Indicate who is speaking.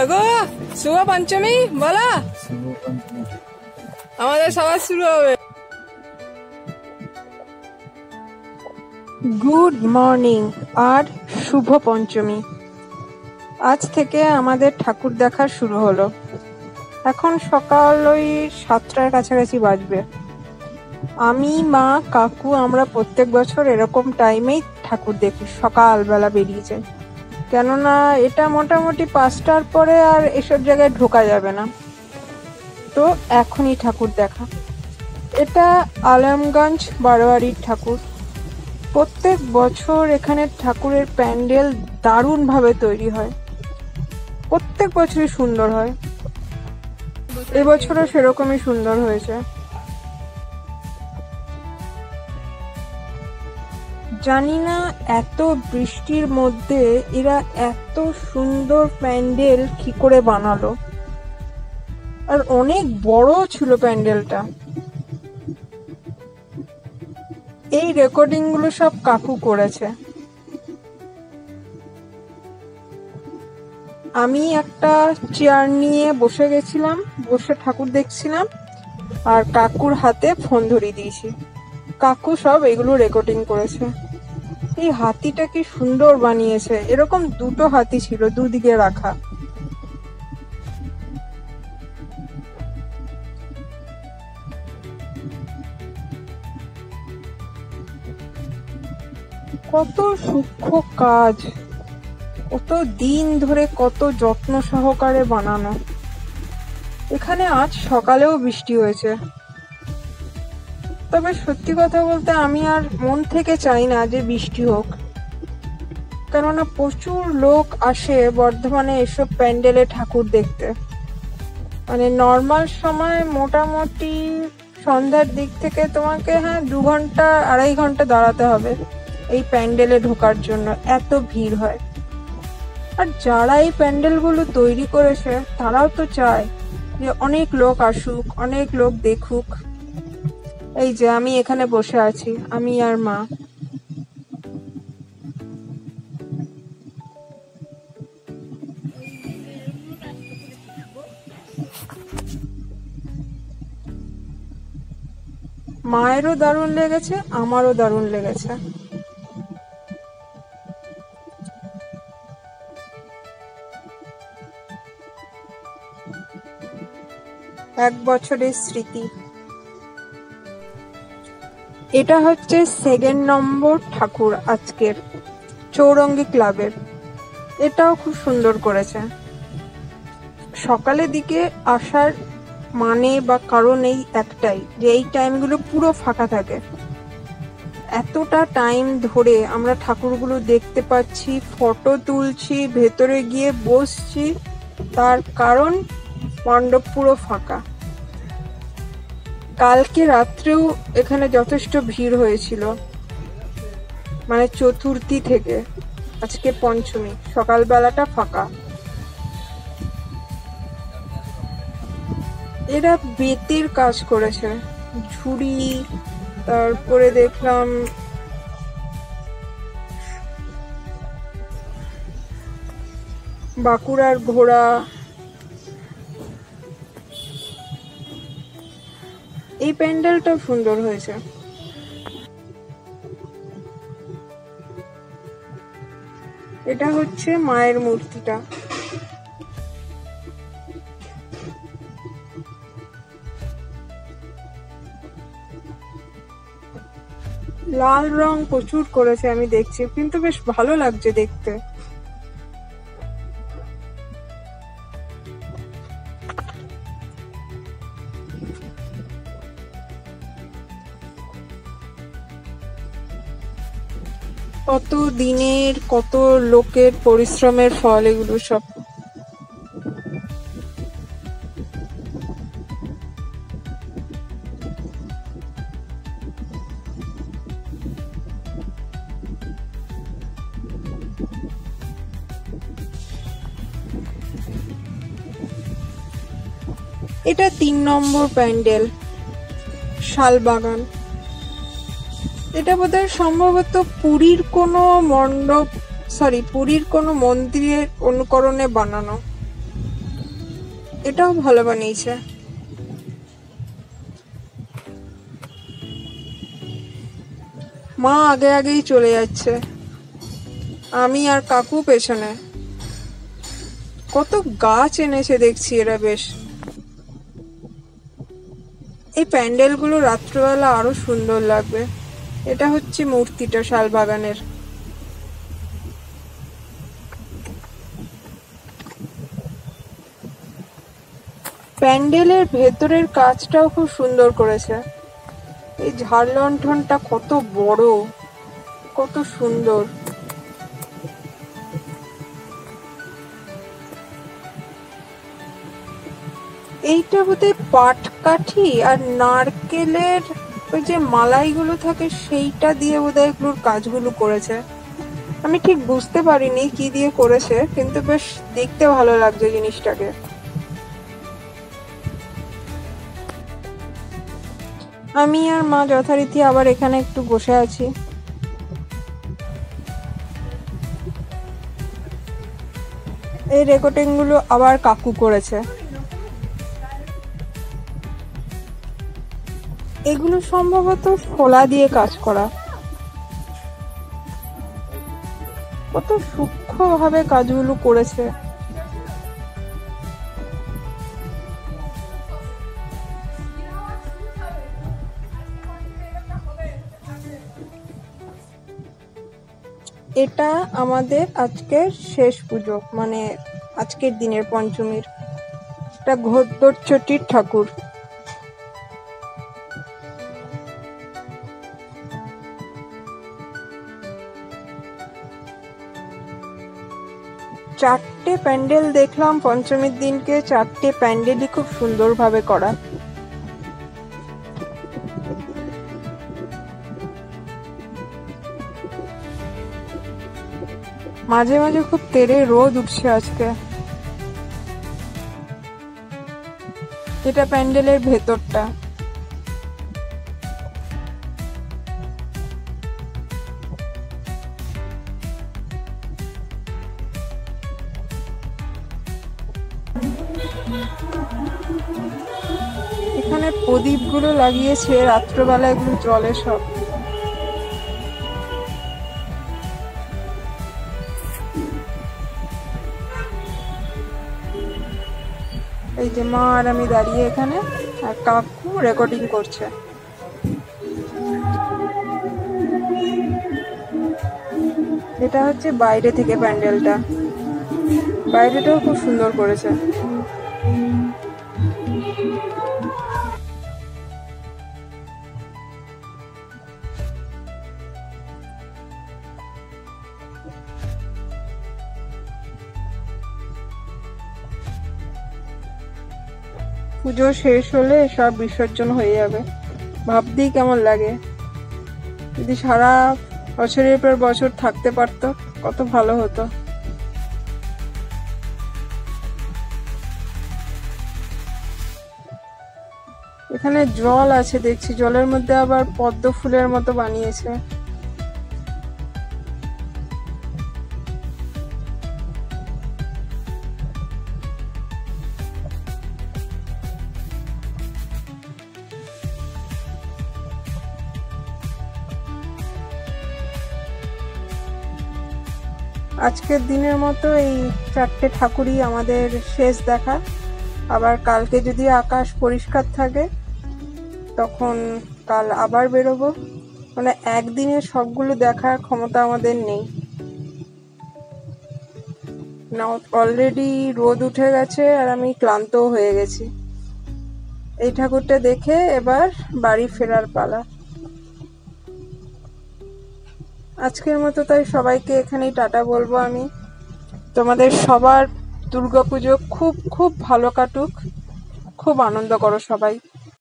Speaker 1: এগো শুভ পঞ্চমী বলা আমাদের সবার শুরু হবে।
Speaker 2: গুড মর্নিং আর শুভ পঞ্চমী। আজ থেকে আমাদের ঠাকুর দেখা শুরু হলো। এখন সকাল ওই 7টার কাছাকাছি বাজবে। আমি, মা, কাকু আমরা প্রত্যেক বছর এরকম টাইমেই ঠাকুর দেখি, সকালবেলা বেরিয়ে যাই। কেননা এটা মোটামুটি 5টার পরে আর এসব জায়গায় ঢোকা যাবে না, তো এখনই ঠাকুর দেখা। এটা আলমগঞ্জ বারোয়ারির ঠাকুর। প্রত্যেক বছর এখানে ঠাকুরের প্যান্ডেল দারুণভাবে তৈরি হয়, প্রত্যেক বছরই সুন্দর হয়। এবছরও সেরকমই সুন্দর হয়েছে। জানি না এত বৃষ্টির মধ্যে এরা এত সুন্দর প্যান্ডেল কি করে বানালো, আর অনেক বড় ছিল প্যান্ডেলটা। এই রেকর্ডিং গুলো সব কাকু করেছে। আমি একটা চেয়ার নিয়ে বসে গেছিলাম, বসে ঠাকুর দেখছিলাম, আর কাকুর হাতে ফোন ধরিয়ে দিয়েছি। কাকু সব এগুলো রেকর্ডিং করেছে। এই হাতিটা কি সুন্দর বানিয়েছে, এরকম দুটো হাতি ছিল দুদিকে রাখা। কত সূক্ষ্ম কাজ, কত দিন ধরে কত যত্ন সহকারে বানানো। এখানে আজ সকালেও বৃষ্টি হয়েছে, তবে সত্যি কথা বলতে আমি আর মন থেকে চাই না যে বৃষ্টি হোক। কেননা প্রচুর লোক আসে বর্ধমানে এসব প্যান্ডেলে ঠাকুর দেখতে। মানে নর্মাল সময় মোটামুটি সন্ধ্যার দিক থেকে তোমাকে 2 ঘন্টা 2.5 ঘন্টা দাঁড়াতে হবে এই প্যান্ডেলে ঢোকার জন্য, এত ভিড় হয়। আর যারা এই প্যান্ডেলগুলো তৈরি করেছে তারাও তো চায় যে অনেক লোক আসুক, অনেক লোক দেখুক। এই যে আমি এখানে বসে আছি, আমি আর মা। মায়েরও দারুণ লেগেছে, আমারও দারুণ লেগেছে। এক বছরের স্মৃতি। এটা হচ্ছে 2nd নম্বর ঠাকুর আজকের, চৌরঙ্গি ক্লাবের। এটাও খুব সুন্দর করেছে। সকালের দিকে আসার মানে বা কারণ এই একটাই যে এই টাইমগুলো পুরো ফাঁকা থাকে। এতটা টাইম ধরে আমরা ঠাকুরগুলো দেখতে পাচ্ছি, ফটো তুলছি, ভেতরে গিয়ে বসছি, তার কারণ মণ্ডপ পুরো ফাঁকা। কালকে রাত্রেও এখানে যথেষ্ট ভিড় হয়েছিল, মানে চতুর্থী থেকে আজকে পঞ্চমী, সকালবেলাটা ফাঁকা। এরা বেতের কাজ করেছে, ঝুড়ি, তারপরে দেখলাম বাঁকুড়ার ঘোড়া। এই প্যান্ডেলটা সুন্দর হয়েছে। এটা হচ্ছে মায়ের মূর্তিটা। লাল রং প্রচুর করেছে আমি দেখছি, কিন্তু বেশ ভালো লাগছে দেখতে। কত দিনের কত লোকের পরিশ্রমের ফল এগুলো সব। এটা 3 নম্বর প্যান্ডেল, শালবাগান। এটা বোধহয় সম্ভবত পুরীর কোনো মণ্ডপ, পুরীর কোনো মন্দিরের অনুকরণে বানানো। এটাও ভালো বানিয়েছে। মা আগে আগেই চলে যাচ্ছে, আমি আর কাকু পেছনে। কত গাছ এনেছে দেখছি এরা বেশ। এই প্যান্ডেলগুলো রাত্রবেলা আরো সুন্দর লাগবে। এটা হচ্ছে মূর্তিটা শালবাগানের। প্যান্ডেলের ভেতরের কাজটাও খুব সুন্দর করেছে। এই ঝাড় লণ্ঠনটা কত বড়, কত সুন্দর। এইটা বোধহয় পাটকাঠি আর নারকেলের ওই যে মালাইগুলো থাকে সেইটা দিয়ে বোধহয় এগুলোর কাজগুলো করেছে। আমি ঠিক বুঝতে পারিনি কি দিয়ে করেছে, কিন্তু বেশ দেখতে ভালো লাগছে জিনিসটাকে। আমি আর মা যথারীতি আবার এখানে একটু বসে আছি। এই রেকর্ডিং গুলো আবার কাকু করেছে। এগুলো সম্ভবত শোলা দিয়ে কাজ করা। কত সূক্ষ্মভাবে কাজগুলো করেছে। এটা আমাদের আজকের শেষ পুজো, মানে আজকের দিনের পঞ্চমীর। এটা ঘোড়দৌড়চটির ঠাকুর। চারটে প্যান্ডেল দেখলাম পঞ্চমীর দিনকে, চারটে প্যান্ডেলই খুব সুন্দরভাবে করা। মাঝে মাঝে খুব তেড়ে রোদ উঠছে আজকে। এটা প্যান্ডেলের ভেতরটা। এখানে প্রদীপগুলো লাগিয়েছে রাত্রবেলা, এগুলো জলে সব। এই যে মা আর আমি দাঁড়িয়ে এখানে, আর কাকু রেকর্ডিং করছে। এটা হচ্ছে বাইরে থেকে প্যান্ডেলটা, বাইরেটাও খুব সুন্দর করেছে। পুজো শেষ হলে সব বিসর্জন হয়ে যাবে। ভাবতেই কেমন লাগে, যদি সারা বছরের পর বছর থাকতে পারতো কত ভালো হতো। এখানে জল আছে দেখছি, জলের মধ্যে আবার পদ্ম ফুলের মতো বানিয়েছে। আজকের দিনের মতো এই চারটে ঠাকুরই আমাদের শেষ দেখা। আবার কালকে যদি আকাশ পরিষ্কার থাকে তখন কাল আবার বেরোবো। মানে একদিনে সবগুলো দেখার ক্ষমতা আমাদের নেই না। অলরেডি রোদ উঠে গেছে আর আমি ক্লান্তও হয়ে গেছি। এই ঠাকুরটা দেখে এবার বাড়ি ফেরার পালা। আজকের মতো তাই সবাইকে এখানেই টাটা বলবো আমি। তোমাদের সবার দুর্গাপুজো খুব খুব ভালো কাটুক, খুব আনন্দ করো সবাই।